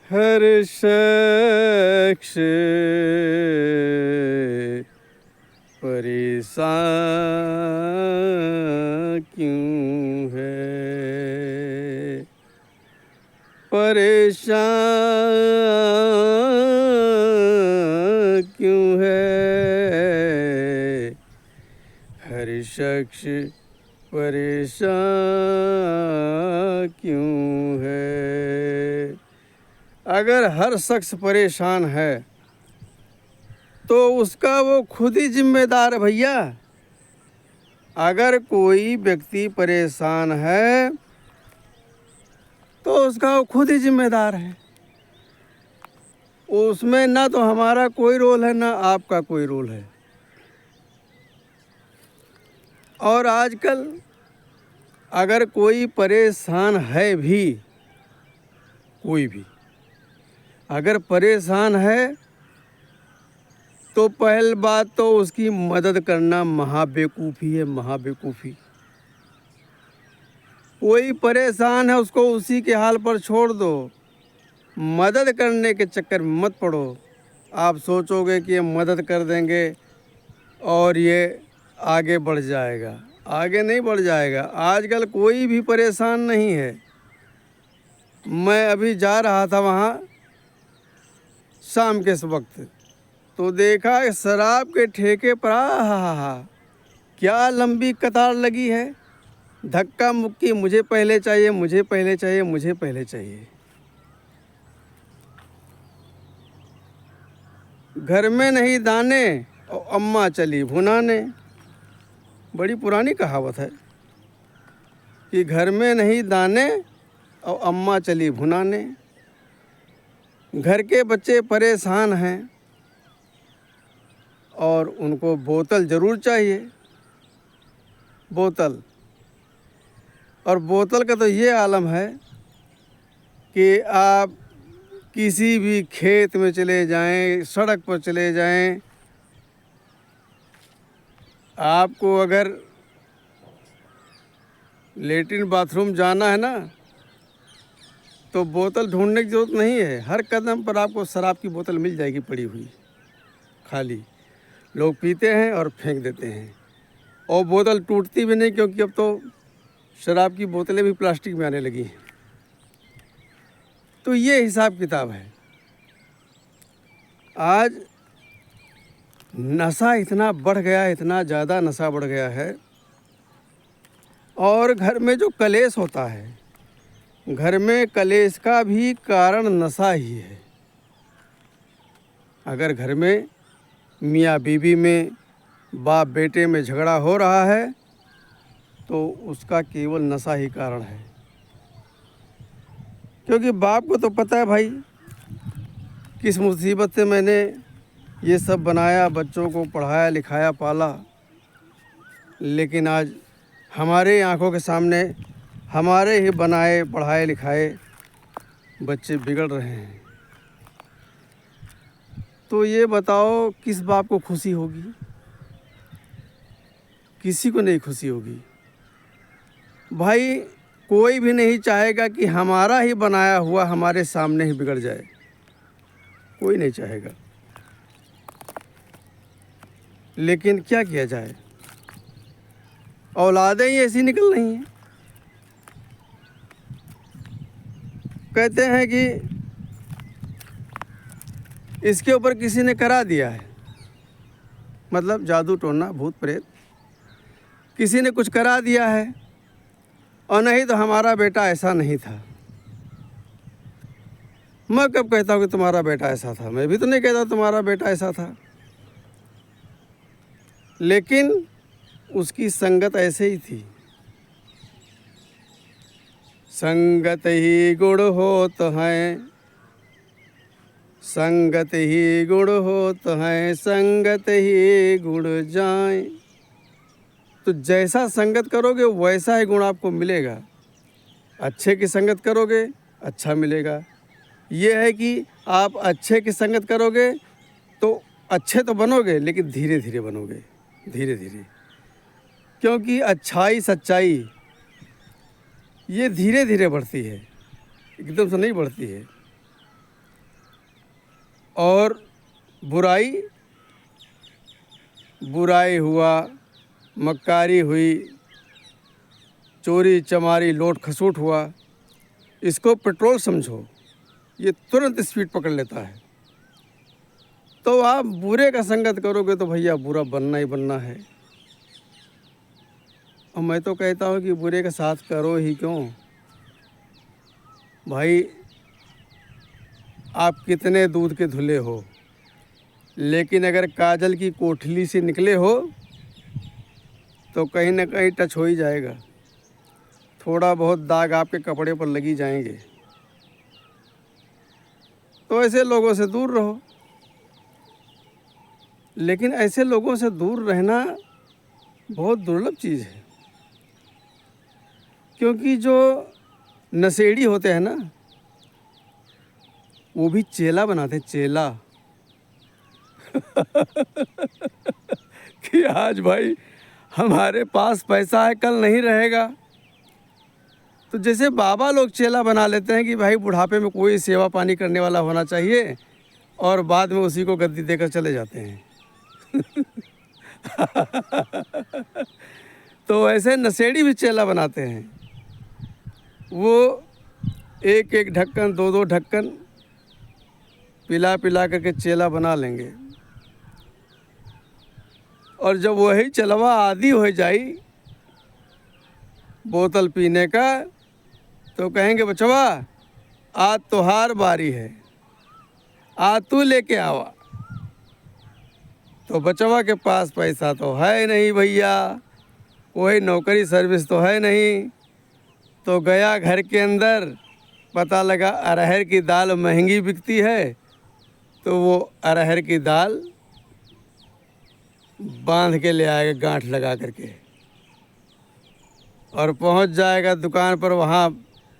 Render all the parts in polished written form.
हर शख्स परेशान क्यों है, परेशान क्यों है, हर शख्स परेशान क्यों है। अगर हर शख्स परेशान है तो उसका वो खुद ही जिम्मेदार है भैया। अगर कोई व्यक्ति परेशान है तो उसका वो खुद ही जिम्मेदार है। उसमें ना तो हमारा कोई रोल है ना आपका कोई रोल है। और आजकल अगर कोई परेशान है भी, कोई भी अगर परेशान है तो पहली बात तो उसकी मदद करना महाबेवकूफ़ी है, महाबेवकूफ़ी। कोई परेशान है उसको उसी के हाल पर छोड़ दो, मदद करने के चक्कर में मत पड़ो। आप सोचोगे कि ये मदद कर देंगे और ये आगे बढ़ जाएगा, आगे नहीं बढ़ जाएगा। आजकल कोई भी परेशान नहीं है। मैं अभी जा रहा था वहाँ शाम के वक्त, तो देखा शराब के ठेके पर क्या लंबी कतार लगी है। धक्का मुक्की, मुझे पहले चाहिए, मुझे पहले चाहिए, मुझे पहले चाहिए। घर में नहीं दाने और अम्मा चली भुनाने। बड़ी पुरानी कहावत है कि घर में नहीं दाने और अम्मा चली भुनाने। घर के बच्चे परेशान हैं और उनको बोतल ज़रूर चाहिए, बोतल। और बोतल का तो ये आलम है कि आप किसी भी खेत में चले जाएं, सड़क पर चले जाएं, आपको अगर लेटरिन बाथरूम जाना है ना तो बोतल ढूंढने की ज़रूरत नहीं है। हर कदम पर आपको शराब की बोतल मिल जाएगी पड़ी हुई खाली। लोग पीते हैं और फेंक देते हैं, और बोतल टूटती भी नहीं, क्योंकि अब तो शराब की बोतलें भी प्लास्टिक में आने लगी हैं। तो ये हिसाब किताब है। आज नशा इतना बढ़ गया है, इतना ज़्यादा नशा बढ़ गया है। और घर में जो कलेश होता है, घर में कलेश का भी कारण नशा ही है। अगर घर में मियाँ बीवी में, बाप बेटे में झगड़ा हो रहा है तो उसका केवल नशा ही कारण है। क्योंकि बाप को तो पता है भाई किस मुसीबत से मैंने ये सब बनाया, बच्चों को पढ़ाया लिखाया पाला, लेकिन आज हमारे आंखों के सामने हमारे ही बनाए पढ़ाए लिखाए बच्चे बिगड़ रहे हैं। तो ये बताओ किस बाप को खुशी होगी? किसी को नहीं खुशी होगी भाई। कोई भी नहीं चाहेगा कि हमारा ही बनाया हुआ हमारे सामने ही बिगड़ जाए, कोई नहीं चाहेगा। लेकिन क्या किया जाए, औलादें ही ऐसी निकल रही हैं। कहते हैं कि इसके ऊपर किसी ने करा दिया है, मतलब जादू टोना भूत प्रेत, किसी ने कुछ करा दिया है, और नहीं तो हमारा बेटा ऐसा नहीं था। मैं कब कहता हूँ कि तुम्हारा बेटा ऐसा था? मैं भी तो नहीं कहता तुम्हारा बेटा ऐसा था, लेकिन उसकी संगत ऐसे ही थी। संगत ही गुण होत है, संगत ही गुण होत है, संगत ही गुण जाए। तो जैसा संगत करोगे वैसा ही गुण आपको मिलेगा। अच्छे की संगत करोगे अच्छा मिलेगा। ये है कि आप अच्छे की संगत करोगे तो अच्छे तो बनोगे, लेकिन धीरे धीरे बनोगे, धीरे धीरे। क्योंकि अच्छाई सच्चाई ये धीरे धीरे बढ़ती है, एकदम से नहीं बढ़ती है। और बुराई बुराई हुआ, मक्कारी हुई, चोरी चमारी लोट खसूट हुआ, इसको पेट्रोल समझो, ये तुरंत स्पीड पकड़ लेता है। तो आप बुरे का संगत करोगे तो भैया बुरा बनना ही बनना है। और मैं तो कहता हूँ कि बुरे का साथ करो ही क्यों भाई। आप कितने दूध के धुले हो, लेकिन अगर काजल की कोठली से निकले हो तो कहीं ना कहीं टच हो ही जाएगा, थोड़ा बहुत दाग आपके कपड़े पर लगी जाएंगे। तो ऐसे लोगों से दूर रहो। लेकिन ऐसे लोगों से दूर रहना बहुत दुर्लभ चीज़ है, क्योंकि जो नशेड़ी होते हैं ना, वो भी चेला बनाते हैं, चेला। कि आज भाई हमारे पास पैसा है, कल नहीं रहेगा। तो जैसे बाबा लोग चेला बना लेते हैं कि भाई बुढ़ापे में कोई सेवा पानी करने वाला होना चाहिए, और बाद में उसी को गद्दी देकर चले जाते हैं। तो ऐसे नशेड़ी भी चेला बनाते हैं। वो एक एक ढक्कन, दो दो ढक्कन पिला पिला करके चेला बना लेंगे, और जब वही चलवा आदी हो जाई बोतल पीने का, तो कहेंगे बचवा आज तोहार बारी है, आज तू लेके आवा। तो बचवा के पास पैसा तो है नहीं भैया, कोई नौकरी सर्विस तो है नहीं। तो गया घर के अंदर, पता लगा अरहर की दाल महंगी बिकती है, तो वो अरहर की दाल बांध के ले आएगा गांठ लगा करके, और पहुंच जाएगा दुकान पर। वहाँ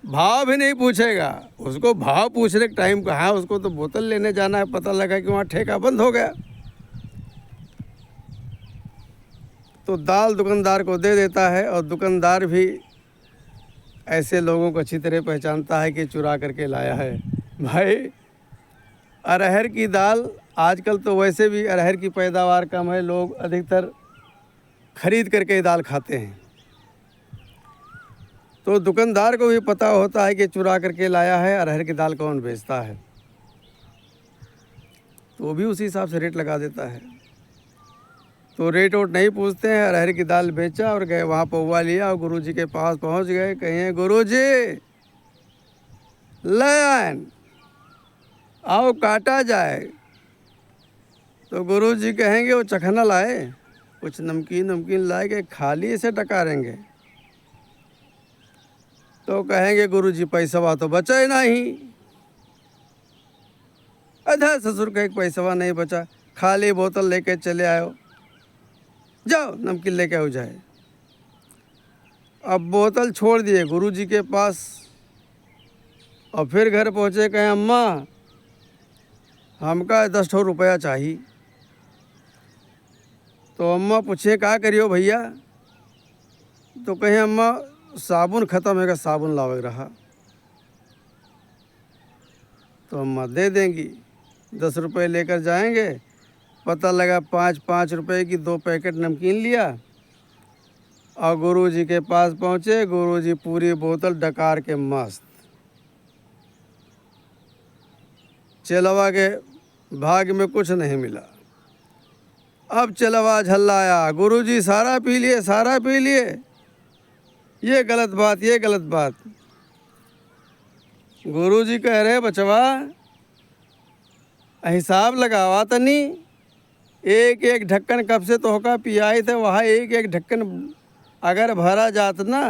भाव भी नहीं पूछेगा, उसको भाव पूछने का टाइम कहाँ, उसको तो बोतल लेने जाना है। पता लगा कि वहाँ ठेका बंद हो गया, तो दाल दुकानदार को दे देता है। और दुकानदार भी ऐसे लोगों को अच्छी तरह पहचानता है कि चुरा करके लाया है। भाई अरहर की दाल, आजकल तो वैसे भी अरहर की पैदावार कम है, लोग अधिकतर खरीद करके दाल खाते हैं। तो दुकानदार को भी पता होता है कि चुरा करके लाया है, अरहर की दाल कौन बेचता है, तो वो भी उसी हिसाब से रेट लगा देता है। तो रेट वोट नहीं पूछते हैं, अरहर की दाल बेचा और गए वहाँ पौवा लिया और गुरुजी के पास पहुँच गए। कहें गुरुजी लाइन आओ काटा जाए। तो गुरुजी कहेंगे वो चखना लाए, कुछ नमकीन नमकीन लाए के खाली इसे डकारेंगे। तो कहेंगे गुरुजी पैसवा तो बचा ही नहीं। अधा ससुर का एक पैसवा नहीं बचा, खाली बोतल लेके चले आयो, जाओ नमकीन लेके आओ जाए। अब बोतल छोड़ दिए गुरुजी के पास, और फिर घर पहुँचे। कहें अम्मा हमका 10 रुपया चाहिए। तो अम्मा पूछे क्या करियो भैया, तो कहें अम्मा साबुन ख़त्म है, साबुन लावे रहा। तो अम्मा दे देंगी, 10 रुपये लेकर जाएंगे। पता लगा 5-5 रुपये की 2 पैकेट नमकीन लिया, और गुरुजी के पास पहुँचे। गुरुजी पूरी बोतल डकार के मस्त। चेलवा के भाग में कुछ नहीं मिला। अब चेलवा झल्लाया, गुरुजी सारा पी लिए, सारा पी लिए, ये गलत बात, ये गलत बात। गुरुजी कह रहे बचवा हिसाब लगावा तनी, एक एक ढक्कन कब से तो होका पियाई थे, वहाँ एक एक ढक्कन अगर भरा जात ना,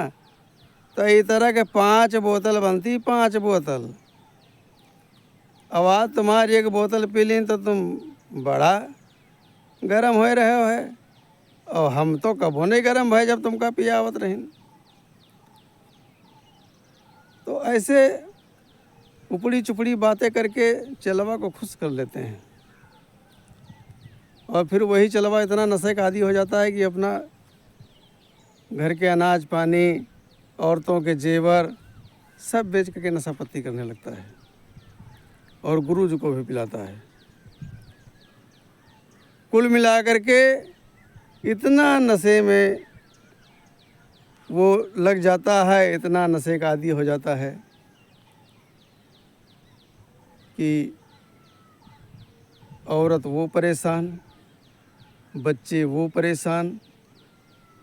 तो इस तरह के 5 बोतल बनती, 5 बोतल। अब आज तुम्हारी एक बोतल पी ली तो तुम बड़ा गरम हो रहे हो है, और हम तो कबो नहीं गरम भाई जब तुमका पियावत रही। तो ऐसे उपड़ी चुपड़ी बातें करके चलवा को खुश कर लेते हैं, और फिर वही चलवा इतना नशे का आदी हो जाता है कि अपना घर के अनाज पानी, औरतों के जेवर सब बेच करके नशा पत्ती करने लगता है, और गुरु जी को भी पिलाता है। कुल मिलाकर के इतना नशे में वो लग जाता है, इतना नशे का आदी हो जाता है कि औरत वो परेशान, बच्चे वो परेशान।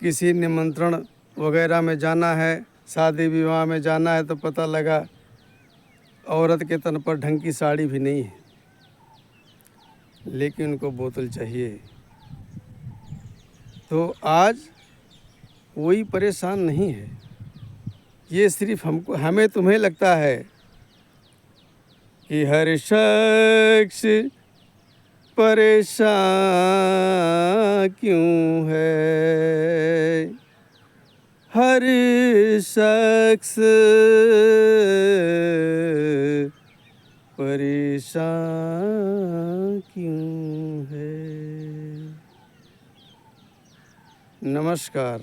किसी निमंत्रण वगैरह में जाना है, शादी विवाह में जाना है तो पता लगा औरत के तन पर ढंग की साड़ी भी नहीं है, लेकिन उनको बोतल चाहिए। तो आज कोई परेशान नहीं है, ये सिर्फ हमें तुम्हें लगता है कि हर शख्स परेशान क्यों है, हर शख्स परेशान क्यों है। नमस्कार।